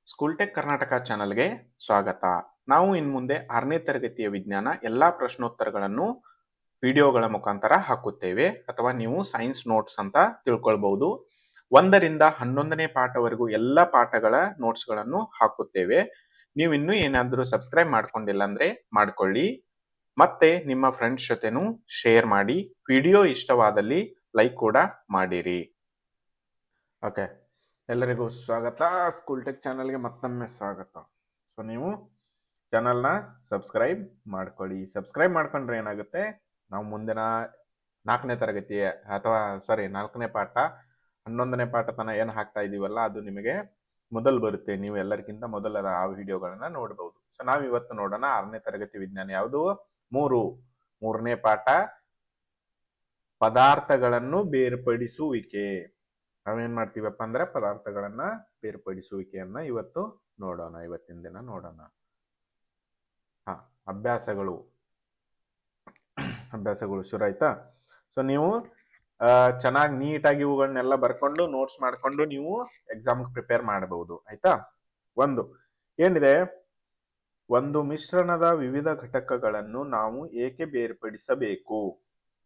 ಸ್ಕೂಲ್ಟೆಕ್ ಕರ್ನಾಟಕ ಚಾನಲ್ಗೆ ಸ್ವಾಗತ. ನಾವು ಇನ್ನು ಮುಂದೆ 6ನೇ ತರಗತಿಯ ವಿಜ್ಞಾನ ಎಲ್ಲಾ ಪ್ರಶ್ನೋತ್ತರಗಳನ್ನು ವಿಡಿಯೋಗಳ ಮುಖಾಂತರ ಹಾಕುತ್ತೇವೆ ಅಥವಾ ನೀವು ಸೈನ್ಸ್ ನೋಟ್ಸ್ ಅಂತ ತಿಳ್ಕೊಳ್ಬಹುದು. 1ರಿಂದ 11ನೇ ಪಾಠವರೆಗೂ ಎಲ್ಲ ಪಾಠಗಳ ನೋಟ್ಸ್ಗಳನ್ನು ಹಾಕುತ್ತೇವೆ. ನೀವು ಇನ್ನೂ ಏನಾದರೂ ಸಬ್ಸ್ಕ್ರೈಬ್ ಮಾಡ್ಕೊಂಡಿಲ್ಲ ಅಂದ್ರೆ ಮಾಡ್ಕೊಳ್ಳಿ. ಮತ್ತೆ ನಿಮ್ಮ ಫ್ರೆಂಡ್ಸ್ ಜೊತೆನೂ ಶೇರ್ ಮಾಡಿ. ವಿಡಿಯೋ ಇಷ್ಟವಾದಲ್ಲಿ ಲೈಕ್ ಕೂಡ ಮಾಡಿರಿ. ಓಕೆ, ಎಲ್ಲರಿಗೂ ಸ್ವಾಗತ. ಸ್ಕೂಲ್ ಟೆಕ್ ಚಾನಲ್ಗೆ ಮತ್ತೊಮ್ಮೆ ಸ್ವಾಗತ. ಸೊ ನೀವು ಚಾನಲ್ನ ಸಬ್ಸ್ಕ್ರೈಬ್ ಮಾಡ್ಕೊಳ್ಳಿ. ಸಬ್ಸ್ಕ್ರೈಬ್ ಮಾಡ್ಕೊಂಡ್ರೆ ಏನಾಗುತ್ತೆ, ನಾವು ಮುಂದಿನ 4ನೇ ತರಗತಿಯ ಅಥವಾ 4ನೇ ಪಾಠ 11ನೇ ಪಾಠ ತನಕ ಏನು ಹಾಕ್ತಾ ಇದೀವಲ್ಲ ಅದು ನಿಮಗೆ ಮೊದಲು ಬರುತ್ತೆ. ನೀವು ಎಲ್ಲರಿಗಿಂತ ಮೊದಲ ಆ ವಿಡಿಯೋಗಳನ್ನ ನೋಡಬಹುದು. ಸೊ ನಾವು ಇವತ್ತು ನೋಡೋಣ 6ನೇ ತರಗತಿ ವಿಜ್ಞಾನ ಯಾವುದು, 3ನೇ ಪಾಠ ಪದಾರ್ಥಗಳನ್ನು ಬೇರ್ಪಡಿಸುವಿಕೆ. ನಾವೇನ್ ಮಾಡ್ತೀವಪ್ಪ ಅಂದ್ರೆ ಪದಾರ್ಥಗಳನ್ನ ಬೇರ್ಪಡಿಸುವಿಕೆಯನ್ನ ಇವತ್ತು ನೋಡೋಣ. ಇವತ್ತಿನ ದಿನ ನೋಡೋಣ. ಅಭ್ಯಾಸಗಳು ಶುರು ಆಯ್ತಾ? ಸೊ ನೀವು ಚೆನ್ನಾಗಿ ನೀಟಾಗಿ ಇವುಗಳನ್ನೆಲ್ಲ ಬರ್ಕೊಂಡು ನೋಟ್ಸ್ ಮಾಡ್ಕೊಂಡು ನೀವು ಎಕ್ಸಾಮ್ ಪ್ರಿಪೇರ್ ಮಾಡಬಹುದು. ಆಯ್ತಾ? ಏನಿದೆ, ಒಂದು ಮಿಶ್ರಣದ ವಿವಿಧ ಘಟಕಗಳನ್ನು ನಾವು ಏಕೆ ಬೇರ್ಪಡಿಸಬೇಕು?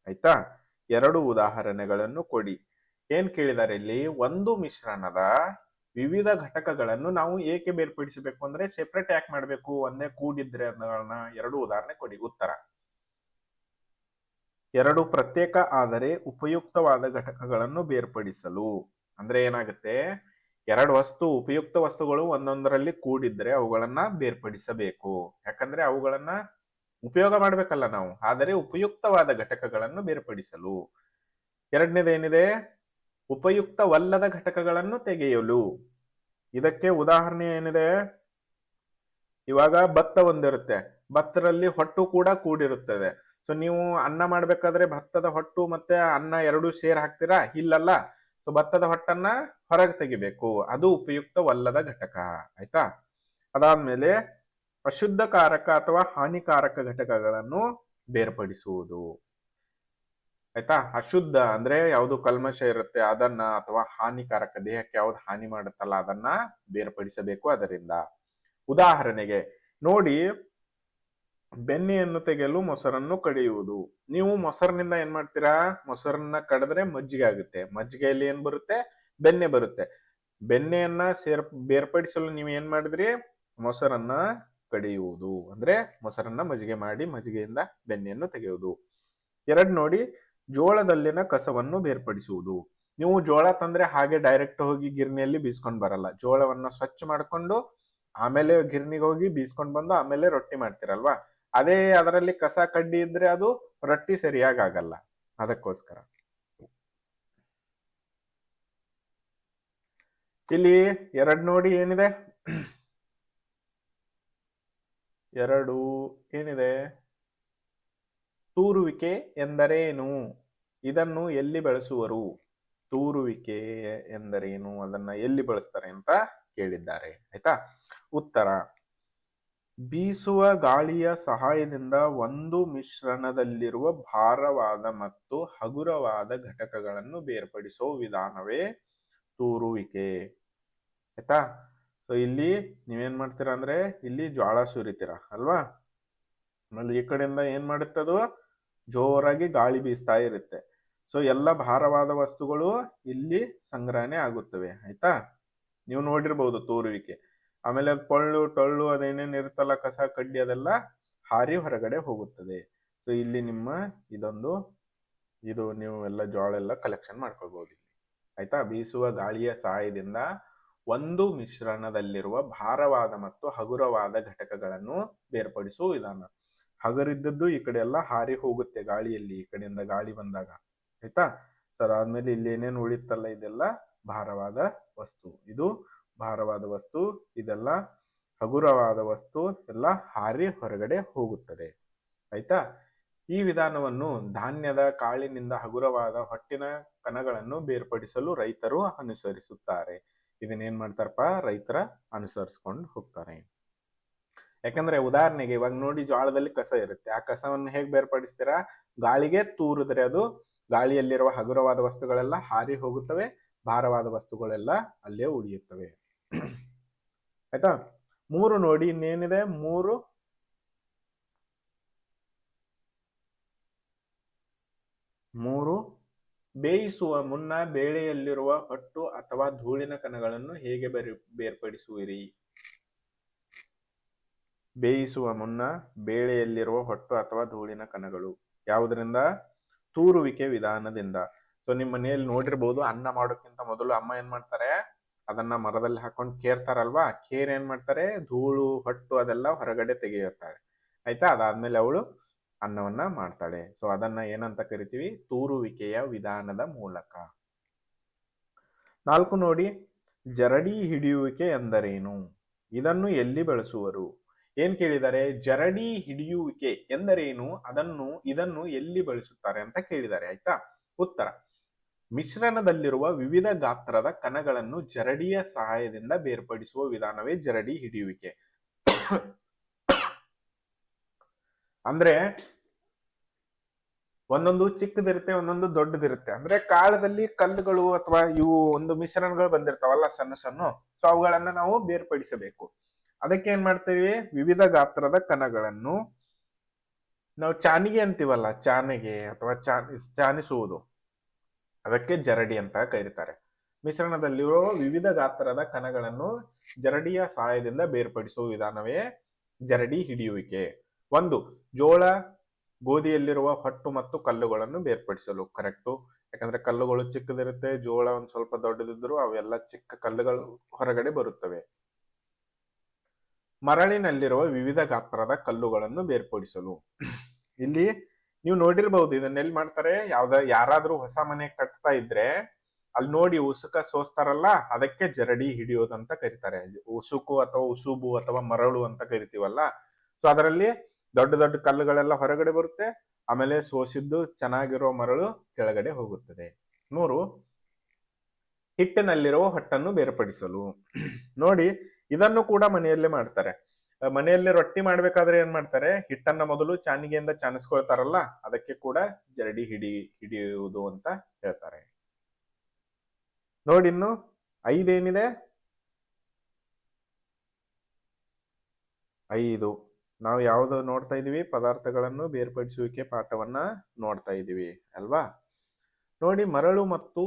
ಆಯ್ತಾ? 2 ಉದಾಹರಣೆಗಳನ್ನು ಕೊಡಿ. ಏನ್ ಕೇಳಿದಾರೆ ಇಲ್ಲಿ, ಒಂದು ಮಿಶ್ರಣದ ವಿವಿಧ ಘಟಕಗಳನ್ನು ನಾವು ಏಕೆ ಬೇರ್ಪಡಿಸಬೇಕು ಅಂದ್ರೆ ಸೆಪರೇಟ್ ಯಾಕೆ ಮಾಡಬೇಕು, ಒಂದೇ ಕೂಡಿದ್ರೆ ಅದನ್ನ 2 ಉದಾಹರಣೆ ಕೊಡಿ. ಉತ್ತರ, 2 ಪ್ರತ್ಯೇಕ ಆದರೆ ಉಪಯುಕ್ತವಾದ ಘಟಕಗಳನ್ನು ಬೇರ್ಪಡಿಸಲು. ಅಂದ್ರೆ ಏನಾಗುತ್ತೆ, 2 ಉಪಯುಕ್ತ ವಸ್ತುಗಳು ಒಂದೊಂದರಲ್ಲಿ ಕೂಡಿದ್ರೆ ಅವುಗಳನ್ನ ಬೇರ್ಪಡಿಸಬೇಕು. ಯಾಕಂದ್ರೆ ಅವುಗಳನ್ನ ಉಪಯೋಗ ಮಾಡ್ಬೇಕಲ್ಲ ನಾವು, ಆದರೆ ಉಪಯುಕ್ತವಾದ ಘಟಕಗಳನ್ನು ಬೇರ್ಪಡಿಸಲು. ಎರಡನೇದೇನಿದೆ, ಉಪಯುಕ್ತವಲ್ಲದ ಘಟಕಗಳನ್ನು ತೆಗೆಯಲು. ಇದಕ್ಕೆ ಉದಾಹರಣೆ ಏನಿದೆ, ಇವಾಗ ಭತ್ತ ಒಂದಿರುತ್ತೆ, ಭತ್ತದಲ್ಲಿ ಹೊಟ್ಟು ಕೂಡ ಕೂಡಿರುತ್ತದೆ. ಸೊ ನೀವು ಅನ್ನ ಮಾಡ್ಬೇಕಾದ್ರೆ ಭತ್ತದ ಹೊಟ್ಟು ಮತ್ತೆ ಅನ್ನ 2 ಸೇರ್ ಹಾಕ್ತೀರಾ? ಇಲ್ಲಲ್ಲ. ಸೊ ಭತ್ತದ ಹೊಟ್ಟನ್ನ ಹೊರಗೆ ತೆಗಿಬೇಕು, ಅದು ಉಪಯುಕ್ತವಲ್ಲದ ಘಟಕ. ಆಯ್ತಾ? ಅದಾದ್ಮೇಲೆ ಅಶುದ್ಧಕಾರಕ ಅಥವಾ ಹಾನಿಕಾರಕ ಘಟಕಗಳನ್ನು ಬೇರ್ಪಡಿಸುವುದು. ಆಯ್ತಾ? ಅಶುದ್ಧ ಅಂದ್ರೆ ಯಾವುದು ಕಲ್ಮಶ ಇರುತ್ತೆ ಅದನ್ನ, ಅಥವಾ ಹಾನಿಕಾರಕ ದೇಹಕ್ಕೆ ಯಾವ್ದು ಹಾನಿ ಮಾಡುತ್ತಲ್ಲ ಅದನ್ನ ಬೇರ್ಪಡಿಸಬೇಕು. ಅದರಿಂದ ಉದಾಹರಣೆಗೆ ನೋಡಿ, ಬೆಣ್ಣೆಯನ್ನು ತೆಗೆಯಲು ಮೊಸರನ್ನು ಕಡಿಯುವುದು. ನೀವು ಮೊಸರಿನಿಂದ ಏನ್ ಮಾಡ್ತೀರಾ, ಮೊಸರನ್ನ ಕಡಿದ್ರೆ ಮಜ್ಜಿಗೆ ಆಗುತ್ತೆ, ಮಜ್ಜಿಗೆಯಲ್ಲಿ ಏನ್ ಬರುತ್ತೆ, ಬೆಣ್ಣೆ ಬರುತ್ತೆ. ಬೆಣ್ಣೆಯನ್ನ ಬೇರ್ಪಡಿಸಲು ನೀವು ಏನ್ ಮಾಡಿದ್ರಿ, ಮೊಸರನ್ನ ಕಡಿಯುವುದು ಅಂದ್ರೆ ಮೊಸರನ್ನ ಮಜ್ಜಿಗೆ ಮಾಡಿ ಮಜ್ಜಿಗೆಯಿಂದ ಬೆಣ್ಣೆಯನ್ನು ತೆಗೆಯುವುದು. 2 ನೋಡಿ, ಜೋಳದಲ್ಲಿನ ಕಸವನ್ನು ಬೇರ್ಪಡಿಸುವುದು. ನೀವು ಜೋಳ ತಂದ್ರೆ ಹಾಗೆ ಡೈರೆಕ್ಟ್ ಹೋಗಿ ಗಿರಣಿಯಲ್ಲಿ ಬೀಸ್ಕೊಂಡ್ ಬರಲ್ಲ. ಜೋಳವನ್ನ ಸ್ವಚ್ಛ ಮಾಡ್ಕೊಂಡು ಆಮೇಲೆ ಗಿರಣಿಗೆ ಹೋಗಿ ಬೀಸ್ಕೊಂಡ್ ಬಂದು ಆಮೇಲೆ ರೊಟ್ಟಿ ಮಾಡ್ತಿರಲ್ವಾ, ಅದೇ ಅದರಲ್ಲಿ ಕಸ ಕಡ್ಡಿ ಇದ್ರೆ ಅದು ರೊಟ್ಟಿ ಸರಿಯಾಗಿ ಆಗಲ್ಲ. ಅದಕ್ಕೋಸ್ಕರ ಇಲ್ಲಿ 2 ನೋಡಿ ಏನಿದೆ, 2 ಏನಿದೆ, ತೂರುವಿಕೆ ಎಂದರೇನು, ಇದನ್ನು ಎಲ್ಲಿ ಬಳಸುವರು? ತೂರುವಿಕೆ ಎಂದರೇನು, ಅದನ್ನ ಎಲ್ಲಿ ಬಳಸ್ತಾರೆ ಅಂತ ಕೇಳಿದ್ದಾರೆ. ಆಯ್ತಾ? ಉತ್ತರ, ಬೀಸುವ ಗಾಳಿಯ ಸಹಾಯದಿಂದ ಒಂದು ಮಿಶ್ರಣದಲ್ಲಿರುವ ಭಾರವಾದ ಮತ್ತು ಹಗುರವಾದ ಘಟಕಗಳನ್ನು ಬೇರ್ಪಡಿಸುವ ವಿಧಾನವೇ ತೂರುವಿಕೆ. ಆಯ್ತಾ? ಸೊ ಇಲ್ಲಿ ನೀವೇನ್ ಮಾಡ್ತೀರಾ ಅಂದ್ರೆ, ಇಲ್ಲಿ ಜ್ವಾಳ ಸುರಿತೀರಾ ಅಲ್ವಾ, ಆಮೇಲೆ ಈ ಕಡೆಯಿಂದ ಏನ್ ಮಾಡುತ್ತದು, ಜೋರಾಗಿ ಗಾಳಿ ಬೀಸ್ತಾ ಇರುತ್ತೆ. ಸೊ ಎಲ್ಲ ಭಾರವಾದ ವಸ್ತುಗಳು ಇಲ್ಲಿ ಸಂಗ್ರಹಣೆ ಆಗುತ್ತವೆ. ಆಯ್ತಾ? ನೀವು ನೋಡಿರ್ಬಹುದು ತೂರುವಿಕೆ. ಆಮೇಲೆ ಅದು ಟೊಳ್ಳು ಅದೇನೇನ್ ಇರುತ್ತಲ್ಲ, ಕಸ ಕಡ್ಡಿ ಅದೆಲ್ಲ ಹಾರಿ ಹೊರಗಡೆ ಹೋಗುತ್ತದೆ. ಸೊ ಇಲ್ಲಿ ನಿಮ್ಮ ಇದು ನೀವು ಎಲ್ಲ ಜೋಳ ಎಲ್ಲ ಕಲೆಕ್ಷನ್ ಮಾಡ್ಕೊಳ್ಬಹುದು. ಆಯ್ತಾ? ಬೀಸುವ ಗಾಳಿಯ ಸಹಾಯದಿಂದ ಒಂದು ಮಿಶ್ರಣದಲ್ಲಿರುವ ಭಾರವಾದ ಮತ್ತು ಹಗುರವಾದ ಘಟಕಗಳನ್ನು ಬೇರ್ಪಡಿಸುವ ವಿಧಾನ. ಹಗರಿದ್ದದ್ದು ಈ ಕಡೆ ಎಲ್ಲ ಹಾರಿ ಹೋಗುತ್ತೆ ಗಾಳಿಯಲ್ಲಿ, ಈ ಕಡೆಯಿಂದ ಗಾಳಿ ಬಂದಾಗ. ಆಯ್ತಾ? ಸೊ ಅದಾದ್ಮೇಲೆ ಇಲ್ಲಿ ಏನೇನು ಉಳಿತಲ್ಲ ಇದೆಲ್ಲ ಭಾರವಾದ ವಸ್ತು, ಇದು ಭಾರವಾದ ವಸ್ತು, ಇದೆಲ್ಲ ಹಗುರವಾದ ವಸ್ತು, ಎಲ್ಲ ಹಾರಿ ಹೊರಗಡೆ ಹೋಗುತ್ತದೆ. ಆಯ್ತಾ? ಈ ವಿಧಾನವನ್ನು ಧಾನ್ಯದ ಕಾಳಿನಿಂದ ಹಗುರವಾದ ಹೊಟ್ಟಿನ ಕಣಗಳನ್ನು ಬೇರ್ಪಡಿಸಲು ರೈತರು ಅನುಸರಿಸುತ್ತಾರೆ. ಇದನ್ನೇನ್ ಮಾಡ್ತಾರಪ್ಪ, ರೈತರ ಅನುಸರಿಸ್ಕೊಂಡು ಹೋಗ್ತಾರೆ. ಯಾಕಂದ್ರೆ ಉದಾಹರಣೆಗೆ ಇವಾಗ ನೋಡಿ, ಜೋಳದಲ್ಲಿ ಕಸ ಇರುತ್ತೆ, ಆ ಕಸವನ್ನು ಹೇಗೆ ಬೇರ್ಪಡಿಸ್ತೀರಾ, ಗಾಳಿಗೆ ತೂರಿದ್ರೆ ಅದು ಗಾಳಿಯಲ್ಲಿರುವ ಹಗುರವಾದ ವಸ್ತುಗಳೆಲ್ಲ ಹಾರಿ ಹೋಗುತ್ತವೆ, ಭಾರವಾದ ವಸ್ತುಗಳೆಲ್ಲ ಅಲ್ಲೇ ಉಳಿಯುತ್ತವೆ. ಆಯ್ತಾ. 3 ನೋಡಿ ಇನ್ನೇನಿದೆ, 3 ಬೇಯಿಸುವ ಮುನ್ನ ಬೇಳೆಯಲ್ಲಿರುವ ಹೊಟ್ಟು ಅಥವಾ ಧೂಳಿನ ಕಣಗಳನ್ನು ಹೇಗೆ ಬೇರ್ಪಡಿಸುವಿರಿ? ಬೇಯಿಸುವ ಮುನ್ನ ಬೇಳೆಯಲ್ಲಿರುವ ಹೊಟ್ಟು ಅಥವಾ ಧೂಳಿನ ಕಣಗಳು ಯಾವುದರಿಂದ? ತೂರುವಿಕೆ ವಿಧಾನದಿಂದ. ಸೊ ನಿಮ್ಮ ಮನೆಯಲ್ಲಿ ನೋಡಿರ್ಬೋದು, ಅನ್ನ ಮಾಡೋಕ್ಕಿಂತ ಮೊದಲು ಅಮ್ಮ ಏನ್ ಮಾಡ್ತಾರೆ, ಅದನ್ನ ಮರದಲ್ಲಿ ಹಾಕೊಂಡು ಕೇರ್ತಾರಲ್ವಾ, ಕೇರ್ ಏನ್ ಮಾಡ್ತಾರೆ, ಧೂಳು ಹೊಟ್ಟು ಅದೆಲ್ಲ ಹೊರಗಡೆ ತೆಗೆಯುತ್ತಾಳೆ. ಆಯ್ತಾ. ಅದಾದ್ಮೇಲೆ ಅವಳು ಅನ್ನವನ್ನ ಮಾಡ್ತಾಳೆ. ಸೊ ಅದನ್ನ ಏನಂತ ಕರಿತೀವಿ? ತೂರುವಿಕೆಯ ವಿಧಾನದ ಮೂಲಕ. 4 ನೋಡಿ, ಜರಡಿ ಹಿಡಿಯುವಿಕೆ ಎಂದರೇನು? ಇದನ್ನು ಎಲ್ಲಿ ಬಳಸುವರು? ಏನ್ ಕೇಳಿದ್ದಾರೆ? ಜರಡಿ ಹಿಡಿಯುವಿಕೆ ಎಂದರೇನು, ಇದನ್ನು ಎಲ್ಲಿ ಬಳಸುತ್ತಾರೆ ಅಂತ ಕೇಳಿದ್ದಾರೆ. ಆಯ್ತಾ. ಉತ್ತರ: ಮಿಶ್ರಣದಲ್ಲಿರುವ ವಿವಿಧ ಗಾತ್ರದ ಕಣಗಳನ್ನು ಜರಡಿಯ ಸಹಾಯದಿಂದ ಬೇರ್ಪಡಿಸುವ ವಿಧಾನವೇ ಜರಡಿ ಹಿಡಿಯುವಿಕೆ. ಅಂದ್ರೆ ಒಂದೊಂದು ಚಿಕ್ಕದಿರುತ್ತೆ, ಒಂದೊಂದು ದೊಡ್ಡದಿರುತ್ತೆ. ಅಂದ್ರೆ ಕಾಳದಲ್ಲಿ ಕಲ್ಲುಗಳು ಅಥವಾ ಇವು ಒಂದು ಮಿಶ್ರಣಗಳು ಬಂದಿರ್ತಾವಲ್ಲ ಸಣ್ಣ ಸಣ್ಣ, ಸೊ ಅವುಗಳನ್ನ ನಾವು ಬೇರ್ಪಡಿಸಬೇಕು. ಅದಕ್ಕೆ ಏನ್ ಮಾಡ್ತೀವಿ? ವಿವಿಧ ಗಾತ್ರದ ಕಣಗಳನ್ನು ನಾವು ಚಾನಿಗೆ ಅಂತೀವಲ್ಲ, ಚಾನಿಗೆ ಅಥವಾ ಚಾನಿಸುವುದು, ಅದಕ್ಕೆ ಜರಡಿ ಅಂತ ಕರೀತಾರೆ. ಮಿಶ್ರಣದಲ್ಲಿರುವ ವಿವಿಧ ಗಾತ್ರದ ಕಣಗಳನ್ನು ಜರಡಿಯ ಸಹಾಯದಿಂದ ಬೇರ್ಪಡಿಸುವ ವಿಧಾನವೇ ಜರಡಿ ಹಿಡಿಯುವಿಕೆ. 1. ಜೋಳ ಗೋಧಿಯಲ್ಲಿರುವ ಹೊಟ್ಟು ಮತ್ತು ಕಲ್ಲುಗಳನ್ನು ಬೇರ್ಪಡಿಸಲು. ಕರೆಕ್ಟು. ಯಾಕಂದ್ರೆ ಕಲ್ಲುಗಳು ಚಿಕ್ಕದಿರುತ್ತೆ, ಜೋಳ ಒಂದ್ ಸ್ವಲ್ಪ ದೊಡ್ಡದಿದ್ರು ಅವೆಲ್ಲ ಚಿಕ್ಕ ಕಲ್ಲುಗಳು ಹೊರಗಡೆ ಬರುತ್ತವೆ. ಮರಳಿನಲ್ಲಿರುವ ವಿವಿಧ ಗಾತ್ರದ ಕಲ್ಲುಗಳನ್ನು ಬೇರ್ಪಡಿಸಲು. ಇಲ್ಲಿ ನೀವು ನೋಡಿರ್ಬಹುದು, ಇದನ್ನೆಲ್ಲಿ ಮಾಡ್ತಾರೆ, ಯಾರಾದ್ರೂ ಹೊಸ ಮನೆ ಕಟ್ತಾ ಇದ್ರೆ ಅಲ್ಲಿ ನೋಡಿ ಉಸುಕ ಸೋಸ್ತಾರಲ್ಲ, ಅದಕ್ಕೆ ಜರಡಿ ಹಿಡಿಯೋದಂತ ಕರೀತಾರೆ. ಉಸುಕು ಅಥವಾ ಉಸುಬು ಅಥವಾ ಮರಳು ಅಂತ ಕರಿತೀವಲ್ಲ, ಸೊ ಅದರಲ್ಲಿ ದೊಡ್ಡ ದೊಡ್ಡ ಕಲ್ಲುಗಳೆಲ್ಲ ಹೊರಗಡೆ ಬರುತ್ತೆ, ಆಮೇಲೆ ಸೋಸಿದ್ದು ಚೆನ್ನಾಗಿರೋ ಮರಳು ಕೆಳಗಡೆ ಹೋಗುತ್ತದೆ. 3. ಹಿಟ್ಟಿನಲ್ಲಿರುವ ಹೊಟ್ಟನ್ನು ಬೇರ್ಪಡಿಸಲು. ನೋಡಿ, ಇದನ್ನು ಕೂಡ ಮನೆಯಲ್ಲೇ ಮಾಡ್ತಾರೆ. ಮನೆಯಲ್ಲಿ ರೊಟ್ಟಿ ಮಾಡ್ಬೇಕಾದ್ರೆ ಏನ್ ಮಾಡ್ತಾರೆ, ಹಿಟ್ಟನ್ನ ಮೊದಲು ಚಾನಿಗೆಯಿಂದ ಚಾನಿಸ್ಕೊಳ್ತಾರಲ್ಲ, ಅದಕ್ಕೆ ಕೂಡ ಜರಡಿ ಹಿಡಿಯುವುದು ಅಂತ ಹೇಳ್ತಾರೆ. ನೋಡಿ, ಇನ್ನು 5 ಏನಿದೆ? 5 ನಾವು ಯಾವ್ದು ನೋಡ್ತಾ ಇದೀವಿ? ಪದಾರ್ಥಗಳನ್ನು ಬೇರ್ಪಡಿಸುವಿಕೆ ಪಾಠವನ್ನ ನೋಡ್ತಾ ಇದೀವಿ ಅಲ್ವಾ. ನೋಡಿ, ಮರಳು ಮತ್ತು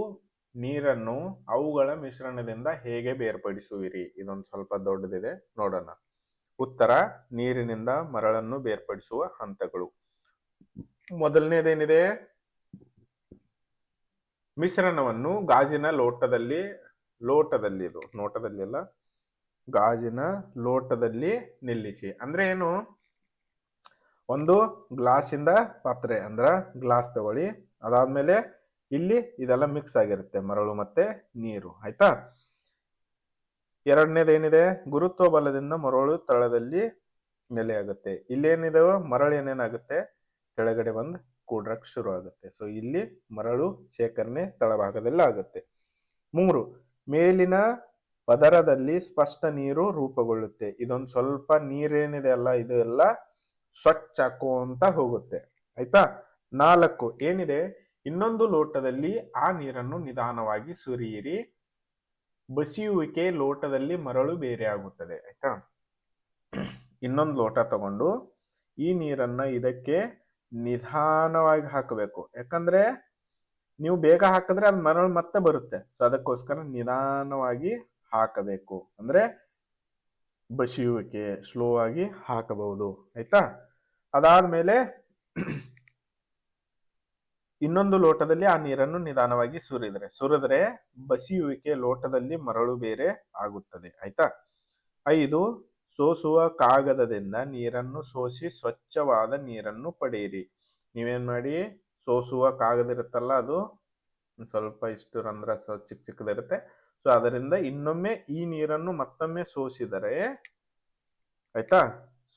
ನೀರನ್ನು ಅವುಗಳ ಮಿಶ್ರಣದಿಂದ ಹೇಗೆ ಬೇರ್ಪಡಿಸುವಿರಿ? ಇದೊಂದು ಸ್ವಲ್ಪ ದೊಡ್ಡದಿದೆ, ನೋಡೋಣ. ಉತ್ತರ: ನೀರಿನಿಂದ ಮರಳನ್ನು ಬೇರ್ಪಡಿಸುವ ಹಂತಗಳು. ಮೊದಲನೇದೇನಿದೆ? ಮಿಶ್ರಣವನ್ನು ಗಾಜಿನ ಲೋಟದಲ್ಲಿ ಇದು ನೋಟದಲ್ಲಿ ಅಲ್ಲ, ಗಾಜಿನ ಲೋಟದಲ್ಲಿ ನಿಲ್ಲಿಸಿ. ಅಂದ್ರೆ ಏನು? ಒಂದು ಗ್ಲಾಸಿಂದ ಪಾತ್ರೆ ಅಂದ್ರ ಗ್ಲಾಸ್ ತಗೊಳ್ಳಿ, ಅದಾದ್ಮೇಲೆ ಇಲ್ಲಿ ಇದೆಲ್ಲ ಮಿಕ್ಸ್ ಆಗಿರುತ್ತೆ, ಮರಳು ಮತ್ತೆ ನೀರು. ಆಯ್ತಾ. ಎರಡನೇದೇನಿದೆ? ಗುರುತ್ವ ಬಲದಿಂದ ಮರಳು ತಳದಲ್ಲಿ ನೆಲೆಯಾಗುತ್ತೆ. ಇಲ್ಲೇನಿದೆ? ಮರಳು ಏನೇನಾಗುತ್ತೆ, ಕೆಳಗಡೆ ಬಂದು ಕೂಡ್ರಕ್ ಶುರು ಆಗುತ್ತೆ. ಸೊ ಇಲ್ಲಿ ಮರಳು ಶೇಖರಣೆ ತಳಭಾಗದಲ್ಲಿ ಆಗುತ್ತೆ. 3. ಮೇಲಿನ ಪದರದಲ್ಲಿ ಸ್ಪಷ್ಟ ನೀರು ರೂಪುಗೊಳ್ಳುತ್ತೆ. ಇದೊಂದು ಸ್ವಲ್ಪ ನೀರೇನಿದೆ ಅಲ್ಲ, ಇದು ಎಲ್ಲ ಸ್ವಚ್ಛ ಹಾಕುವಂತ ಹೋಗುತ್ತೆ. ಆಯ್ತಾ. 4 ಏನಿದೆ? ಇನ್ನೊಂದು ಲೋಟದಲ್ಲಿ ಆ ನೀರನ್ನು ನಿಧಾನವಾಗಿ ಸುರಿಯಿರಿ. ಬಸಿಯುವಿಕೆ ಲೋಟದಲ್ಲಿ ಮರಳು ಬೇರೆ ಆಗುತ್ತದೆ. ಆಯ್ತಾ. ಇನ್ನೊಂದು ಲೋಟ ತಗೊಂಡು ಈ ನೀರನ್ನ ಇದಕ್ಕೆ ನಿಧಾನವಾಗಿ ಹಾಕಬೇಕು. ಯಾಕಂದ್ರೆ ನೀವು ಬೇಗ ಹಾಕಿದ್ರೆ ಅದು ಮರಳು ಮತ್ತೆ ಬರುತ್ತೆ. ಸೊ ಅದಕ್ಕೋಸ್ಕರ ನಿಧಾನವಾಗಿ ಹಾಕಬೇಕು. ಅಂದ್ರೆ ಬಸಿಯುವಿಕೆ ಸ್ಲೋ ಆಗಿ ಹಾಕಬಹುದು. ಆಯ್ತಾ. ಅದಾದ್ಮೇಲೆ ಇನ್ನೊಂದು ಲೋಟದಲ್ಲಿ ಆ ನೀರನ್ನು ನಿಧಾನವಾಗಿ ಸುರಿದ್ರೆ ಬಸಿಯುವಿಕೆ ಲೋಟದಲ್ಲಿ ಮರಳು ಬೇರೆ ಆಗುತ್ತದೆ. ಆಯ್ತಾ. 5. ಸೋಸುವ ಕಾಗದದಿಂದ ನೀರನ್ನು ಸೋಸಿ ಸ್ವಚ್ಛವಾದ ನೀರನ್ನು ಪಡೆಯಿರಿ. ನೀವೇನ್ ಮಾಡಿ, ಸೋಸುವ ಕಾಗದ ಇರುತ್ತಲ್ಲ, ಅದು ಸ್ವಲ್ಪ ಇಷ್ಟು ರಂಧ್ರ ಚಿಕ್ಕದಿರುತ್ತೆ. ಸೊ ಅದರಿಂದ ಇನ್ನೊಮ್ಮೆ ಈ ನೀರನ್ನು ಮತ್ತೊಮ್ಮೆ ಸೋಸಿದರೆ, ಆಯ್ತಾ,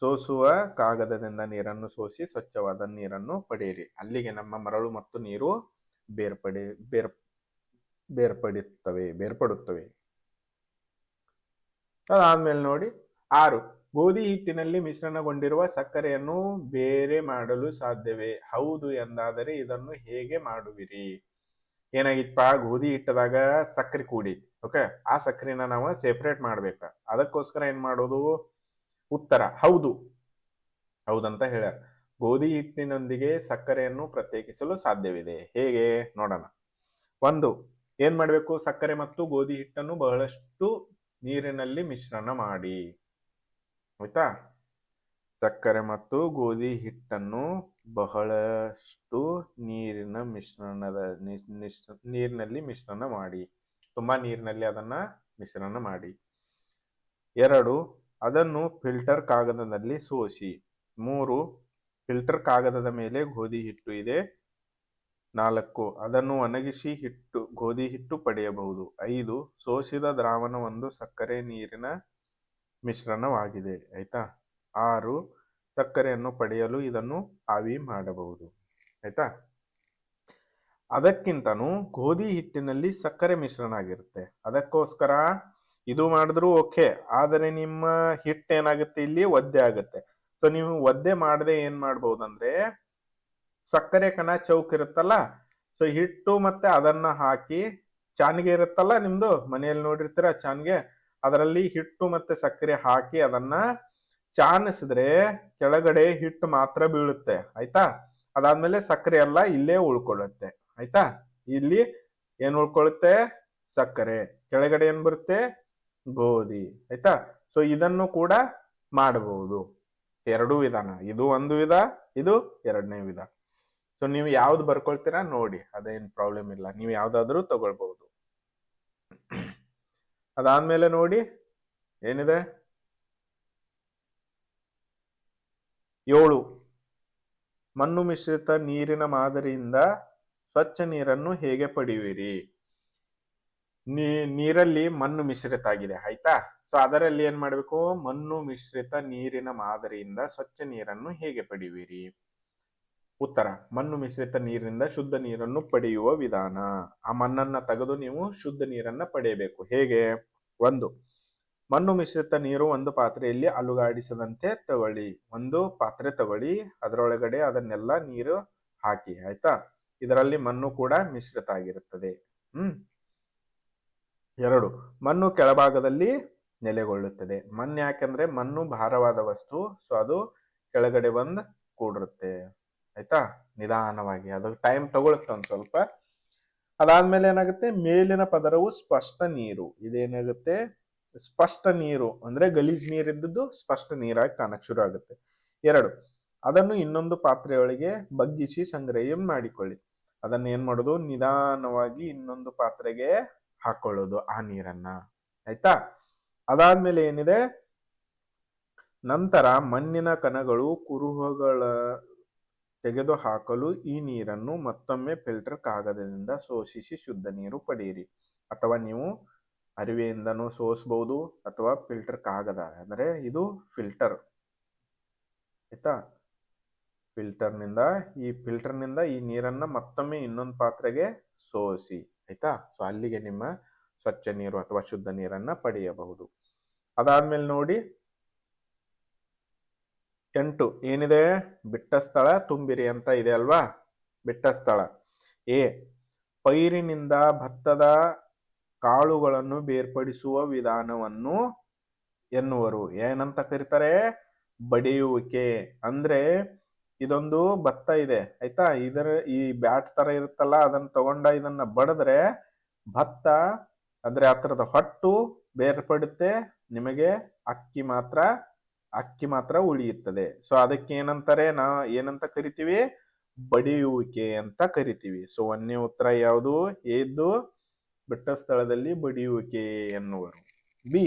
ಸೋಸುವ ಕಾಗದದಿಂದ ನೀರನ್ನು ಸೋಸಿ ಸ್ವಚ್ಛವಾದ ನೀರನ್ನು ಪಡೆಯಿರಿ. ಅಲ್ಲಿಗೆ ನಮ್ಮ ಮರಳು ಮತ್ತು ನೀರು ಬೇರ್ಪಡುತ್ತವೆ. ಅದಾದ್ಮೇಲೆ ನೋಡಿ 6. ಗೋಧಿ ಹಿಟ್ಟಿನಲ್ಲಿ ಮಿಶ್ರಣಗೊಂಡಿರುವ ಸಕ್ಕರೆಯನ್ನು ಬೇರೆ ಮಾಡಲು ಸಾಧ್ಯವೇ? ಹೌದು ಎಂದಾದರೆ ಇದನ್ನು ಹೇಗೆ ಮಾಡುವಿರಿ? ಏನಾಗಿತ್ತಪ್ಪ, ಗೋಧಿ ಹಿಟ್ಟದಾಗ ಸಕ್ಕರೆ ಕೂಡಿ, ಓಕೆ, ಆ ಸಕ್ಕರೆನ ನಾವು ಸೆಪರೇಟ್ ಮಾಡ್ಬೇಕ. ಅದಕ್ಕೋಸ್ಕರ ಏನ್ ಮಾಡೋದು? ಉತ್ತರ ಹೌದು, ಹೌದಂತ ಹೇಳ್ಯಾರ. ಗೋಧಿ ಹಿಟ್ಟಿನೊಂದಿಗೆ ಸಕ್ಕರೆಯನ್ನು ಪ್ರತ್ಯೇಕಿಸಲು ಸಾಧ್ಯವಿದೆ. ಹೇಗೆ ನೋಡೋಣ. ಒಂದು, ಏನ್ ಮಾಡ್ಬೇಕು? ಸಕ್ಕರೆ ಮತ್ತು ಗೋಧಿ ಹಿಟ್ಟನ್ನು ಬಹಳಷ್ಟು ನೀರಿನಲ್ಲಿ ಮಿಶ್ರಣ ಮಾಡಿ. ಆಯ್ತಾ? ಸಕ್ಕರೆ ಮತ್ತು ಗೋಧಿ ಹಿಟ್ಟನ್ನು ಬಹಳಷ್ಟು ನೀರಿನಲ್ಲಿ ಮಿಶ್ರಣ ಮಾಡಿ. ತುಂಬಾ ನೀರಿನಲ್ಲಿ ಅದನ್ನ ಮಿಶ್ರಣ ಮಾಡಿ. 2, ಅದನ್ನು ಫಿಲ್ಟರ್ ಕಾಗದದಲ್ಲಿ ಸೋಸಿ. 3, ಫಿಲ್ಟರ್ ಕಾಗದದ ಮೇಲೆ ಗೋಧಿ ಹಿಟ್ಟು ಇದೆ. 4, ಅದನ್ನು ಒಣಗಿಸಿ ಗೋಧಿ ಹಿಟ್ಟು ಪಡೆಯಬಹುದು. 5, ಸೋಸಿದ ದ್ರಾವಣ ಒಂದು ಸಕ್ಕರೆ ನೀರಿನ ಮಿಶ್ರಣವಾಗಿದೆ. ಆಯ್ತಾ? 6, ಸಕ್ಕರೆಯನ್ನು ಪಡೆಯಲು ಇದನ್ನು ಆವಿ ಮಾಡಬಹುದು. ಆಯ್ತಾ? ಅದಕ್ಕಿಂತನೂ ಗೋಧಿ ಹಿಟ್ಟಿನಲ್ಲಿ ಸಕ್ಕರೆ ಮಿಶ್ರಣ ಆಗಿರುತ್ತೆ. ಅದಕ್ಕೋಸ್ಕರ ಇದು ಮಾಡಿದ್ರು ಓಕೆ, ಆದರೆ ನಿಮ್ಮ ಹಿಟ್ಟು ಏನಾಗುತ್ತೆ? ಇಲ್ಲಿ ಒದ್ದೆ ಆಗುತ್ತೆ. ಸೊ ನೀವು ಒದ್ದೆ ಮಾಡದೆ ಏನ್ ಮಾಡ್ಬೋದಂದ್ರೆ, ಸಕ್ಕರೆ ಕಣ ಚೌಕ್ ಇರುತ್ತಲ್ಲ, ಸೊ ಹಿಟ್ಟು ಮತ್ತೆ ಅದನ್ನ ಹಾಕಿ, ಚಾನ್ಗೆ ಇರುತ್ತಲ್ಲ ನಿಮ್ದು ಮನೆಯಲ್ಲಿ ನೋಡಿರ್ತೀರ ಚಾನ್ಗೆ, ಅದರಲ್ಲಿ ಹಿಟ್ಟು ಮತ್ತೆ ಸಕ್ಕರೆ ಹಾಕಿ ಅದನ್ನ ಚಾನಿಸಿದ್ರೆ ಕೆಳಗಡೆ ಹಿಟ್ಟು ಮಾತ್ರ ಬೀಳುತ್ತೆ. ಆಯ್ತಾ? ಅದಾದ್ಮೇಲೆ ಸಕ್ಕರೆ ಎಲ್ಲ ಇಲ್ಲೇ ಉಳ್ಕೊಳ್ಳುತ್ತೆ. ಆಯ್ತಾ? ಇಲ್ಲಿ ಏನ್ ಉಳ್ಕೊಳ್ಳುತ್ತೆ? ಸಕ್ಕರೆ. ಕೆಳಗಡೆ ಏನ್ ಬರುತ್ತೆ? ಗೋಧಿ. ಆಯ್ತಾ? ಸೊ ಇದನ್ನು ಕೂಡ ಮಾಡಬಹುದು. 2 ವಿಧಾನ. ಇದು ಒಂದು ವಿಧ, ಇದು 2ನೇ ವಿಧ. ಸೊ ನೀವು ಯಾವ್ದು ಬರ್ಕೊಳ್ತೀರಾ ನೋಡಿ, ಅದೇನ್ ಪ್ರಾಬ್ಲಮ್ ಇಲ್ಲ. ನೀವು ಯಾವ್ದಾದ್ರೂ ತಗೊಳ್ಬಹುದು. ಅದಾದ್ಮೇಲೆ ನೋಡಿ ಏನಿದೆ? 7, ಮಣ್ಣು ಮಿಶ್ರಿತ ನೀರಿನ ಮಾದರಿಯಿಂದ ಸ್ವಚ್ಛ ನೀರನ್ನು ಹೇಗೆ ಪಡೆಯುವಿರಿ? ನೀರಲ್ಲಿ ಮಣ್ಣು ಮಿಶ್ರಿತ ಆಗಿದೆ. ಆಯ್ತಾ? ಸೊ ಅದರಲ್ಲಿ ಏನ್ ಮಾಡ್ಬೇಕು? ಮಣ್ಣು ಮಿಶ್ರಿತ ನೀರಿನ ಮಾದರಿಯಿಂದ ಸ್ವಚ್ಛ ನೀರನ್ನು ಹೇಗೆ ಪಡೆಯುವಿರಿ? ಉತ್ತರ, ಮಣ್ಣು ಮಿಶ್ರಿತ ನೀರಿನಿಂದ ಶುದ್ಧ ನೀರನ್ನು ಪಡೆಯುವ ವಿಧಾನ. ಆ ಮಣ್ಣನ್ನ ತೆಗೆದು ನೀವು ಶುದ್ಧ ನೀರನ್ನ ಪಡೆಯಬೇಕು. ಹೇಗೆ? 1, ಮಣ್ಣು ಮಿಶ್ರಿತ ನೀರು ಒಂದು ಪಾತ್ರೆಯಲ್ಲಿ ಅಲುಗಾಡಿಸದಂತೆ ತಗೊಳ್ಳಿ. ಒಂದು ಪಾತ್ರೆ ತಗೊಳ್ಳಿ, ಅದರೊಳಗಡೆ ಅದನ್ನೆಲ್ಲ ನೀರು ಹಾಕಿ. ಆಯ್ತಾ? ಇದರಲ್ಲಿ ಮಣ್ಣು ಕೂಡ ಮಿಶ್ರಿತ ಆಗಿರುತ್ತದೆ. 2, ಮಣ್ಣು ಕೆಳಭಾಗದಲ್ಲಿ ನೆಲೆಗೊಳ್ಳುತ್ತದೆ. ಮಣ್ಣು ಯಾಕೆಂದ್ರೆ ಮಣ್ಣು ಭಾರವಾದ ವಸ್ತು, ಸೊ ಅದು ಕೆಳಗಡೆ ಬಂದ್ ಕೂಡಿರುತ್ತೆ. ಆಯ್ತಾ? ನಿಧಾನವಾಗಿ, ಅದು ಟೈಮ್ ತಗೊಳುತ್ತೆ ಒಂದ್ ಸ್ವಲ್ಪ. ಅದಾದ್ಮೇಲೆ ಏನಾಗುತ್ತೆ? ಮೇಲಿನ ಪದರವು ಸ್ಪಷ್ಟ ನೀರು. ಇದೇನಾಗುತ್ತೆ? ಸ್ಪಷ್ಟ ನೀರು ಅಂದ್ರೆ ಗಲೀಜ್ ನೀರಿದ್ದು ಸ್ಪಷ್ಟ ನೀರಾಗಿ ಕಾಣಕ್ ಶುರು ಆಗುತ್ತೆ. 2, ಅದನ್ನು ಇನ್ನೊಂದು ಪಾತ್ರೆಯೊಳಗೆ ಬಗ್ಗಿಸಿ ಸಂಗ್ರಹ ಮಾಡಿಕೊಳ್ಳಿ. ಅದನ್ನ ಏನ್ ಮಾಡೋದು? ನಿಧಾನವಾಗಿ ಇನ್ನೊಂದು ಪಾತ್ರೆಗೆ ಹಾಕೊಳ್ಳೋದು ಆ ನೀರನ್ನ. ಆಯ್ತಾ? ಅದಾದ್ಮೇಲೆ ಏನಿದೆ? ನಂತರ ಮಣ್ಣಿನ ಕಣಗಳು ಕುರುಹುಗಳ ತೆಗೆದು ಹಾಕಲು ಈ ನೀರನ್ನು ಮತ್ತೊಮ್ಮೆ ಫಿಲ್ಟರ್ ಕಾಗದದಿಂದ ಸೋಸಿಸಿ ಶುದ್ಧ ನೀರು ಪಡೆಯಿರಿ. ಅಥವಾ ನೀವು ಅರಿವೆಯಿಂದನೂ ಸೋಸಬಹುದು, ಅಥವಾ ಫಿಲ್ಟರ್ ಕಾಗದ ಅಂದ್ರೆ ಇದು ಫಿಲ್ಟರ್. ಆಯ್ತಾ? ಫಿಲ್ಟರ್ನಿಂದ ಈ ನೀರನ್ನ ಮತ್ತೊಮ್ಮೆ ಇನ್ನೊಂದು ಪಾತ್ರೆಗೆ ಸೋಸಿ. ಆಯ್ತಾ? ಸೊ ಅಲ್ಲಿಗೆ ನಿಮ್ಮ ಸ್ವಚ್ಛ ನೀರು ಅಥವಾ ಶುದ್ಧ ನೀರನ್ನ ಪಡೆಯಬಹುದು. ಅದಾದ್ಮೇಲೆ ನೋಡಿ 8 ಏನಿದೆ? ಬಿಟ್ಟ ಸ್ಥಳ ತುಂಬಿರಿ ಅಂತ ಇದೆ ಅಲ್ವಾ? ಬಿಟ್ಟ ಸ್ಥಳ. ಎ, ಪೈರಿನಿಂದ ಭತ್ತದ ಕಾಳುಗಳನ್ನು ಬೇರ್ಪಡಿಸುವ ವಿಧಾನವನ್ನು ಎನ್ನುವರು. ಏನಂತ ಕರೀತಾರೆ? ಬಡಿಯುವಿಕೆ. ಅಂದ್ರೆ ಇದೊಂದು ಭತ್ತ ಇದೆ. ಆಯ್ತಾ? ಈ ಬ್ಯಾಟ್ ತರ ಇರುತ್ತಲ್ಲ, ಅದನ್ನ ತಗೊಂಡ ಇದನ್ನ ಬಡದ್ರೆ ಭತ್ತ ಅಂದ್ರೆ ಹತ್ರದ ಹೊಟ್ಟು ಬೇರ್ಪಡುತ್ತೆ, ನಿಮಗೆ ಅಕ್ಕಿ ಮಾತ್ರ ಉಳಿಯುತ್ತದೆ. ಸೊ ಅದಕ್ಕೆ ಏನಂತ ಕರಿತೀವಿ? ಬಡಿಯುವಿಕೆ ಅಂತ ಕರಿತೀವಿ. ಸೊ 1ನೇ ಉತ್ತರ ಯಾವುದು? ಎದ್ದು ಬಿಟ್ಟ ಸ್ಥಳದಲ್ಲಿ ಬಡಿಯುವಿಕೆ ಎನ್ನುವರು. ಬಿ,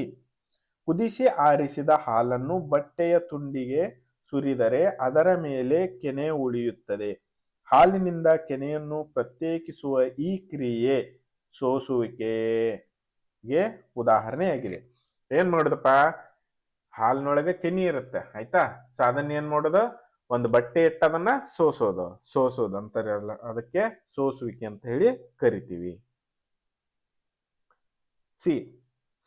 ಕುದಿಸಿ ಆರಿಸಿದ ಹಾಲನ್ನು ಬಟ್ಟೆಯ ತುಂಡಿಗೆ ಸುರಿದರೆ ಅದರ ಮೇಲೆ ಕೆನೆ ಉಳಿಯುತ್ತದೆ. ಹಾಲಿನಿಂದ ಕೆನೆಯನ್ನು ಪ್ರತ್ಯೇಕಿಸುವ ಈ ಕ್ರಿಯೆ ಸೋಸುವಿಕೆಗೆ ಉದಾಹರಣೆಯಾಗಿದೆ. ಏನ್ ಮಾಡೋದಪ್ಪ? ಹಾಲಿನೊಳಗೆ ಕೆನೆ ಇರುತ್ತೆ. ಆಯ್ತಾ? ಸೊ ಅದನ್ನ ಏನ್ ಮಾಡೋದು? ಒಂದು ಬಟ್ಟೆ ಇಟ್ಟು ಅದನ್ನ ಸೋಸೋದು ಅಂತಾರಲ್ಲ, ಅದಕ್ಕೆ ಸೋಸುವಿಕೆ ಅಂತ ಹೇಳಿ ಕರಿತೀವಿ. ಸಿ,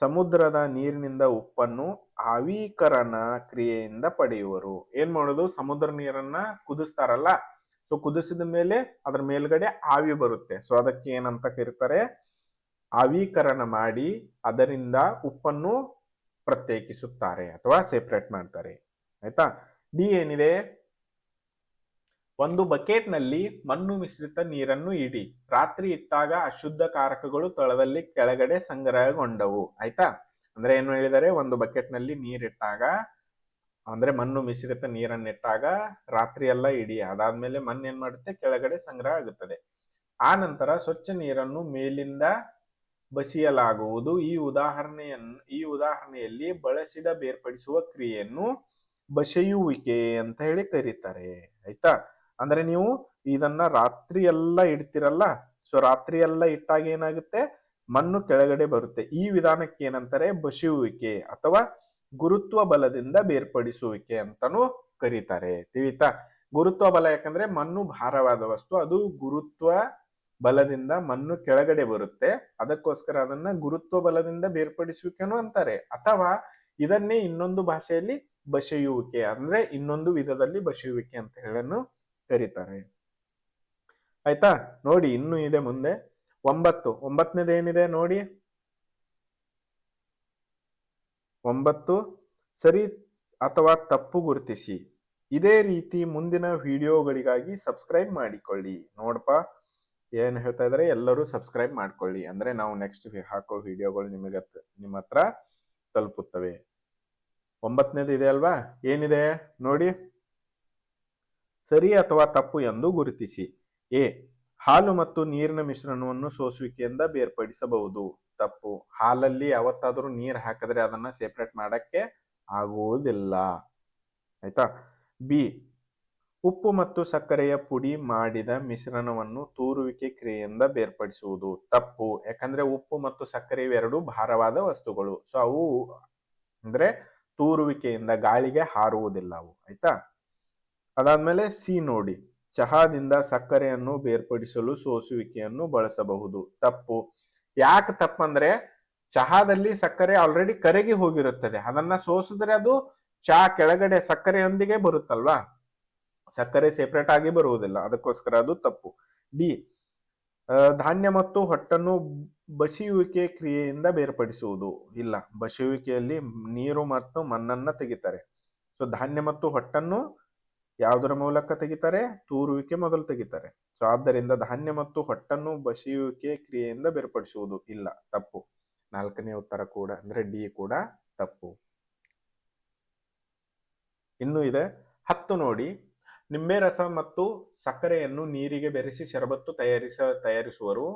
ಸಮುದ್ರದ ನೀರಿನಿಂದ ಉಪ್ಪನ್ನು ಆವಿಕರಣ ಕ್ರಿಯೆಯಿಂದ ಪಡೆಯುವರು. ಏನ್ ಮಾಡೋದು? ಸಮುದ್ರ ನೀರನ್ನ ಕುದಿಸ್ತಾರಲ್ಲ, ಸೊ ಕುದಿಸಿದ ಮೇಲೆ ಅದ್ರ ಮೇಲ್ಗಡೆ ಆವಿ ಬರುತ್ತೆ. ಸೊ ಅದಕ್ಕೆ ಏನಂತ ಕರೀತಾರೆ? ಆವೀಕರಣ ಮಾಡಿ ಅದರಿಂದ ಉಪ್ಪನ್ನು ಪ್ರತ್ಯೇಕಿಸುತ್ತಾರೆ ಅಥವಾ ಸೆಪರೇಟ್ ಮಾಡ್ತಾರೆ. ಆಯ್ತಾ. ಡಿ ಏನಿದೆ, ಒಂದು ಬಕೆಟ್ನಲ್ಲಿ ಮಣ್ಣು ಮಿಶ್ರಿತ ನೀರನ್ನು ಇಡಿ. ರಾತ್ರಿ ಇಟ್ಟಾಗ ಅಶುದ್ಧ ಕಾರಕಗಳು ತಳದಲ್ಲಿ ಕೆಳಗಡೆ ಸಂಗ್ರಹಗೊಂಡವು. ಆಯ್ತಾ. ಅಂದ್ರೆ ಏನು ಹೇಳಿದರೆ, ಒಂದು ಬಕೆಟ್ನಲ್ಲಿ ನೀರಿಟ್ಟಾಗ ಅಂದ್ರೆ ಮಣ್ಣು ಮಿಶ್ರಿತ ನೀರನ್ನಿಟ್ಟಾಗ ರಾತ್ರಿ ಎಲ್ಲ ಇಡಿ, ಅದಾದ್ಮೇಲೆ ಮಣ್ಣು ಏನ್ ಮಾಡುತ್ತೆ, ಕೆಳಗಡೆ ಸಂಗ್ರಹ ಆಗುತ್ತದೆ. ಆ ನಂತರ ಸ್ವಚ್ಛ ನೀರನ್ನು ಮೇಲಿಂದ ಬಸಿಯಲಾಗುವುದು. ಈ ಉದಾಹರಣೆಯಲ್ಲಿ ಬಳಸಿದ ಬೇರ್ಪಡಿಸುವ ಕ್ರಿಯೆಯನ್ನು ಬಸಿಯುವಿಕೆ ಅಂತ ಹೇಳಿ ಕರೀತಾರೆ. ಆಯ್ತಾ. ಅಂದ್ರೆ ನೀವು ಇದನ್ನ ರಾತ್ರಿ ಎಲ್ಲ ಇಡ್ತಿರಲ್ಲ, ಸೊ ರಾತ್ರಿ ಎಲ್ಲ ಇಟ್ಟಾಗ ಏನಾಗುತ್ತೆ, ಮಣ್ಣು ಕೆಳಗಡೆ ಬರುತ್ತೆ. ಈ ವಿಧಾನಕ್ಕೆ ಏನಂತಾರೆ, ಬಸಿಯುವಿಕೆ ಅಥವಾ ಗುರುತ್ವ ಬಲದಿಂದ ಬೇರ್ಪಡಿಸುವಿಕೆ ಅಂತಾನು ಕರೀತಾರೆ. ತಿಳಿತಾ. ಗುರುತ್ವ ಬಲ ಯಾಕಂದ್ರೆ ಮಣ್ಣು ಭಾರವಾದ ವಸ್ತು, ಅದು ಗುರುತ್ವ ಬಲದಿಂದ ಮಣ್ಣು ಕೆಳಗಡೆ ಬರುತ್ತೆ, ಅದಕ್ಕೋಸ್ಕರ ಅದನ್ನ ಗುರುತ್ವ ಬಲದಿಂದ ಬೇರ್ಪಡಿಸುವಿಕೆನೂ ಅಂತಾರೆ. ಅಥವಾ ಇದನ್ನೇ ಇನ್ನೊಂದು ಭಾಷೆಯಲ್ಲಿ ಬಸಿಯುವಿಕೆ ಅಂದ್ರೆ ಇನ್ನೊಂದು ವಿಧದಲ್ಲಿ ಬಸಿಯುವಿಕೆ ಅಂತ ಹೇಳನ್ನು ಕರೀತಾರೆ. ಆಯ್ತಾ. ನೋಡಿ ಇನ್ನು ಇದೆ ಮುಂದೆ 9ನೇದು ಏನಿದೆ ನೋಡಿ. 9 ಸರಿ ಅಥವಾ ತಪ್ಪು ಗುರುತಿಸಿ. ಇದೇ ರೀತಿ ಮುಂದಿನ ವಿಡಿಯೋಗಳಿಗಾಗಿ ಸಬ್ಸ್ಕ್ರೈಬ್ ಮಾಡಿಕೊಳ್ಳಿ. ನೋಡಪ್ಪ ಏನ್ ಹೇಳ್ತಾ ಇದಾರೆ, ಎಲ್ಲರೂ ಸಬ್ಸ್ಕ್ರೈಬ್ ಮಾಡ್ಕೊಳ್ಳಿ, ಅಂದ್ರೆ ನಾವು ನೆಕ್ಸ್ಟ್ ಹಾಕೋ ವಿಡಿಯೋಗಳು ನಿಮ್ಮ ಹತ್ರ ತಲುಪುತ್ತವೆ. 9ನೇದು ಇದೆ ಅಲ್ವಾ, ಏನಿದೆ ನೋಡಿ. ಸರಿ ಅಥವಾ ತಪ್ಪು ಎಂದು ಗುರುತಿಸಿ. ಎ, ಹಾಲು ಮತ್ತು ನೀರಿನ ಮಿಶ್ರಣವನ್ನು ಸೋಸುವಿಕೆಯಿಂದ ಬೇರ್ಪಡಿಸಬಹುದು. ತಪ್ಪು. ಹಾಲಲ್ಲಿ ಯಾವತ್ತಾದ್ರೂ ನೀರು ಹಾಕಿದ್ರೆ ಅದನ್ನ ಸೆಪರೇಟ್ ಮಾಡಕ್ಕೆ ಆಗುವುದಿಲ್ಲ. ಆಯ್ತಾ. ಬಿ, ಉಪ್ಪು ಮತ್ತು ಸಕ್ಕರೆಯ ಪುಡಿ ಮಾಡಿದ ಮಿಶ್ರಣವನ್ನು ತೂರುವಿಕೆ ಕ್ರಿಯೆಯಿಂದ ಬೇರ್ಪಡಿಸುವುದು. ತಪ್ಪು. ಯಾಕಂದ್ರೆ ಉಪ್ಪು ಮತ್ತು ಸಕ್ಕರೆ ಇವೆರಡು ಭಾರವಾದ ವಸ್ತುಗಳು, ಸೊ ಅವು ಅಂದ್ರೆ ತೂರುವಿಕೆಯಿಂದ ಗಾಳಿಗೆ ಹಾರುವುದಿಲ್ಲ ಅವು. ಆಯ್ತಾ. ಅದಾದ್ಮೇಲೆ ಸಿ ನೋಡಿ, ಚಹಾದಿಂದ ಸಕ್ಕರೆಯನ್ನು ಬೇರ್ಪಡಿಸಲು ಸೋಸುವಿಕೆಯನ್ನು ಬಳಸಬಹುದು. ತಪ್ಪು. ಯಾಕೆ ತಪ್ಪಂದ್ರೆ, ಚಹಾದಲ್ಲಿ ಸಕ್ಕರೆ ಆಲ್ರೆಡಿ ಕರಗಿ ಹೋಗಿರುತ್ತದೆ, ಅದನ್ನ ಸೋಸಿದ್ರೆ ಅದು ಚಹಾ ಕೆಳಗಡೆ ಸಕ್ಕರೆಯೊಂದಿಗೆ ಬರುತ್ತಲ್ವಾ, ಸಕ್ಕರೆ ಸೆಪರೇಟ್ ಆಗಿ ಬರುವುದಿಲ್ಲ, ಅದಕ್ಕೋಸ್ಕರ ಅದು ತಪ್ಪು. ಡಿ, ಧಾನ್ಯ ಮತ್ತು ಹೊಟ್ಟನ್ನು ಬಸಿಯುವಿಕೆ ಕ್ರಿಯೆಯಿಂದ ಬೇರ್ಪಡಿಸುವುದು. ಇಲ್ಲ, ಬಸಿಯುವಿಕೆಯಲ್ಲಿ ನೀರು ಮತ್ತು ಮಣ್ಣನ್ನ ತೆಗಿತಾರೆ. ಸೊ ಧಾನ್ಯ ಮತ್ತು ಹೊಟ್ಟನ್ನು ಯಾವುದರ ಮೂಲಕ ತೆಗಿತಾರೆ, ತೂರುವಿಕೆ ಮೊದಲು ತೆಗಿತಾರೆ. ಸೊ ಆದ್ದರಿಂದ ಧಾನ್ಯ ಮತ್ತು ಹೊಟ್ಟನ್ನು ಬಸಿಯುವಿಕೆ ಕ್ರಿಯೆಯಿಂದ ಬೇರ್ಪಡಿಸುವುದು ಇಲ್ಲ, ತಪ್ಪು. 4ನೇ ಉತ್ತರ ಕೂಡ ಅಂದ್ರೆ ಡಿ ಕೂಡ ತಪ್ಪು. ಇನ್ನು ಇದೆ 10 ನೋಡಿ. ನಿಂಬೆ ರಸ ಮತ್ತು ಸಕ್ಕರೆಯನ್ನು ನೀರಿಗೆ ಬೆರೆಸಿ ಶರಬತ್ತು ತಯಾರಿಸುವರು.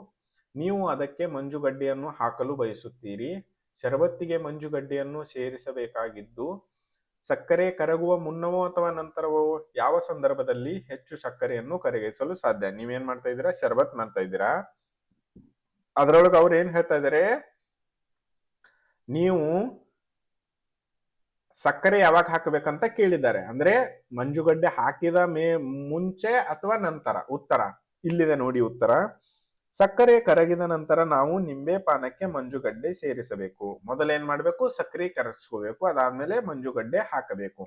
ನೀವು ಅದಕ್ಕೆ ಮಂಜುಗಡ್ಡೆಯನ್ನು ಹಾಕಲು ಬಯಸುತ್ತೀರಿ. ಶರಬತ್ತಿಗೆ ಮಂಜುಗಡ್ಡೆಯನ್ನು ಸೇರಿಸಬೇಕಾಗಿದ್ದು ಸಕ್ಕರೆ ಕರಗುವ ಮುನ್ನವೋ ಅಥವಾ ನಂತರವೋ ಯಾವ ಸಂದರ್ಭದಲ್ಲಿ ಹೆಚ್ಚು ಸಕ್ಕರೆಯನ್ನು ಕರಗಿಸಲು ಸಾಧ್ಯ? ನೀವೇನ್ ಮಾಡ್ತಾ ಇದ್ದೀರಾ, ಶರಬತ್ ಮಾಡ್ತಾ ಇದ್ದೀರಾ, ಅದ್ರೊಳಗೆ ಅವ್ರು ಏನ್ ಹೇಳ್ತಾ ಇದಾರೆ, ನೀವು ಸಕ್ಕರೆ ಯಾವಾಗ ಹಾಕಬೇಕಂತ ಕೇಳಿದ್ದಾರೆ. ಅಂದ್ರೆ ಮಂಜುಗಡ್ಡೆ ಹಾಕಿದ ಮುಂಚೆ ಅಥವಾ ನಂತರ? ಉತ್ತರ ಇಲ್ಲಿದೆ ನೋಡಿ. ಉತ್ತರ, ಸಕ್ಕರೆ ಕರಗಿದ ನಂತರ ನಾವು ನಿಂಬೆ ಪಾನಕ್ಕೆ ಮಂಜುಗಡ್ಡೆ ಸೇರಿಸಬೇಕು. ಮೊದಲೇನ್ ಮಾಡ್ಬೇಕು, ಸಕ್ಕರೆ ಕರಗಿಸ್ಕೋಬೇಕು, ಅದಾದ್ಮೇಲೆ ಮಂಜುಗಡ್ಡೆ ಹಾಕಬೇಕು.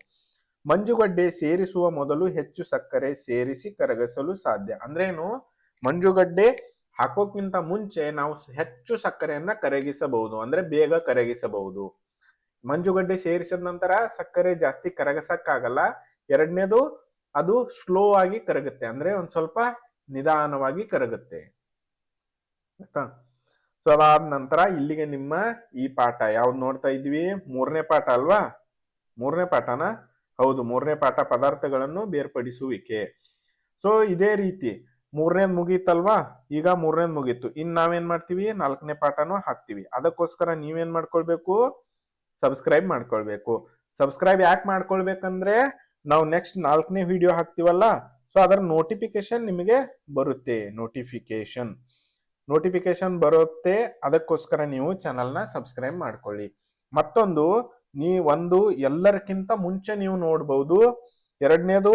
ಮಂಜುಗಡ್ಡೆ ಸೇರಿಸುವ ಮೊದಲು ಹೆಚ್ಚು ಸಕ್ಕರೆ ಸೇರಿಸಿ ಕರಗಿಸಲು ಸಾಧ್ಯ. ಅಂದ್ರೇನು, ಮಂಜುಗಡ್ಡೆ ಹಾಕೋಕ್ಕಿಂತ ಮುಂಚೆ ನಾವು ಹೆಚ್ಚು ಸಕ್ಕರೆಯನ್ನ ಕರಗಿಸಬಹುದು, ಅಂದ್ರೆ ಬೇಗ ಕರಗಿಸಬಹುದು. ಮಂಜುಗಡ್ಡೆ ಸೇರಿಸಿದ ನಂತರ ಸಕ್ಕರೆ ಜಾಸ್ತಿ ಕರಗಸಕ್ಕಾಗಲ್ಲ. ಎರಡನೇದು, ಅದು ಸ್ಲೋ ಆಗಿ ಕರಗುತ್ತೆ, ಅಂದ್ರೆ ಒಂದ್ ಸ್ವಲ್ಪ ನಿಧಾನವಾಗಿ ಕರಗುತ್ತೆ. ಆಯ್ತಾ. ಸೊ ಅದಾದ ನಂತರ ಇಲ್ಲಿಗೆ ನಿಮ್ಮ ಈ ಪಾಠ ಯಾವ್ದು ನೋಡ್ತಾ ಇದ್ವಿ, 3ನೇ ಪಾಠ ಅಲ್ವಾ? 3ನೇ ಪಾಠನ? ಹೌದು, 3ನೇ ಪಾಠ ಪದಾರ್ಥಗಳನ್ನು ಬೇರ್ಪಡಿಸುವಿಕೆ. ಸೊ ಇದೇ ರೀತಿ 3ನೇದು ಮುಗೀತಲ್ವಾ, ಈಗ 3ನೇದು ಮುಗೀತು. ಇನ್ ನಾವೇನ್ ಮಾಡ್ತೀವಿ, 4ನೇ ಪಾಠನೂ ಹಾಕ್ತಿವಿ. ಅದಕ್ಕೋಸ್ಕರ ನೀವೇನ್ ಮಾಡ್ಕೊಳ್ಬೇಕು, ಸಬ್ಸ್ಕ್ರೈಬ್ ಮಾಡ್ಕೊಳ್ಬೇಕು. ಸಬ್ಸ್ಕ್ರೈಬ್ ಯಾಕೆ ಮಾಡ್ಕೊಳ್ಬೇಕಂದ್ರೆ, ನಾವು ನೆಕ್ಸ್ಟ್ 4ನೇ ವಿಡಿಯೋ ಹಾಕ್ತಿವಲ್ಲ, ಸೊ ಅದರ ನೋಟಿಫಿಕೇಶನ್ ನಿಮಗೆ ಬರುತ್ತೆ. ನೋಟಿಫಿಕೇಶನ್ ಬರುತ್ತೆ, ಅದಕ್ಕೋಸ್ಕರ ನೀವು ಚಾನಲ್ನ ಸಬ್ಸ್ಕ್ರೈಬ್ ಮಾಡ್ಕೊಳ್ಳಿ. ಮತ್ತೊಂದು, ಒಂದು ಎಲ್ಲರಿಗಿಂತ ಮುಂಚೆ ನೀವು ನೋಡ್ಬಹುದು. ಎರಡನೇದು,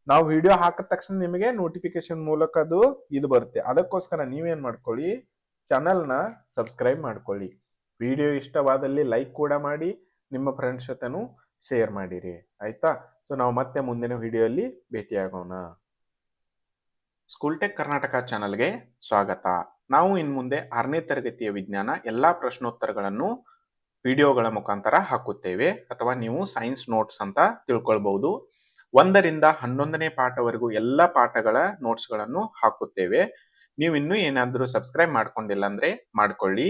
ನಾವು ವಿಡಿಯೋ ಹಾಕಿದ ತಕ್ಷಣ ನಿಮಗೆ ನೋಟಿಫಿಕೇಶನ್ ಮೂಲಕ ಅದು ಇದು ಬರುತ್ತೆ. ಅದಕ್ಕೋಸ್ಕರ ನೀವೇನ್ ಮಾಡ್ಕೊಳ್ಳಿ, ಚಾನಲ್ನ ಸಬ್ಸ್ಕ್ರೈಬ್ ಮಾಡ್ಕೊಳ್ಳಿ. ವಿಡಿಯೋ ಇಷ್ಟವಾದಲ್ಲಿ ಲೈಕ್ ಕೂಡ ಮಾಡಿ, ನಿಮ್ಮ ಫ್ರೆಂಡ್ಸ್ ಜೊತೆನೂ ಶೇರ್ ಮಾಡಿರಿ. ಆಯ್ತಾ. ಸೊ ನಾವು ಮತ್ತೆ ಮುಂದಿನ ವಿಡಿಯೋಲಿ ಭೇಟಿಯಾಗೋಣ. ಸ್ಕೂಲ್ ಟೆಕ್ ಕರ್ನಾಟಕ ಚಾನಲ್ಗೆ ಸ್ವಾಗತ. ನಾವು ಇನ್ನು ಮುಂದೆ 6ನೇ ತರಗತಿಯ ವಿಜ್ಞಾನ ಎಲ್ಲಾ ಪ್ರಶ್ನೋತ್ತರಗಳನ್ನು ವಿಡಿಯೋಗಳ ಮುಖಾಂತರ ಹಾಕುತ್ತೇವೆ, ಅಥವಾ ನೀವು ಸೈನ್ಸ್ ನೋಟ್ಸ್ ಅಂತ ತಿಳ್ಕೊಳ್ಬಹುದು. 1ರಿಂದ 11ನೇ ಪಾಠವರೆಗೂ ಎಲ್ಲ ಪಾಠಗಳ ನೋಟ್ಸ್ಗಳನ್ನು ಹಾಕುತ್ತೇವೆ. ನೀವು ಇನ್ನೂ ಏನಾದರೂ ಸಬ್ಸ್ಕ್ರೈಬ್ ಮಾಡ್ಕೊಂಡಿಲ್ಲ ಅಂದ್ರೆ ಮಾಡ್ಕೊಳ್ಳಿ.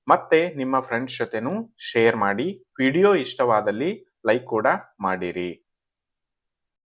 ಮತ್ತೆ ನಿಮ್ಮ ಫ್ರೆಂಡ್ಸ್ ಜೊತೆನೂ ಶೇರ್ ಮಾಡಿ. ವಿಡಿಯೋ ಇಷ್ಟವಾದಲ್ಲಿ ಲೈಕ್ ಕೂಡ ಮಾಡಿರಿ.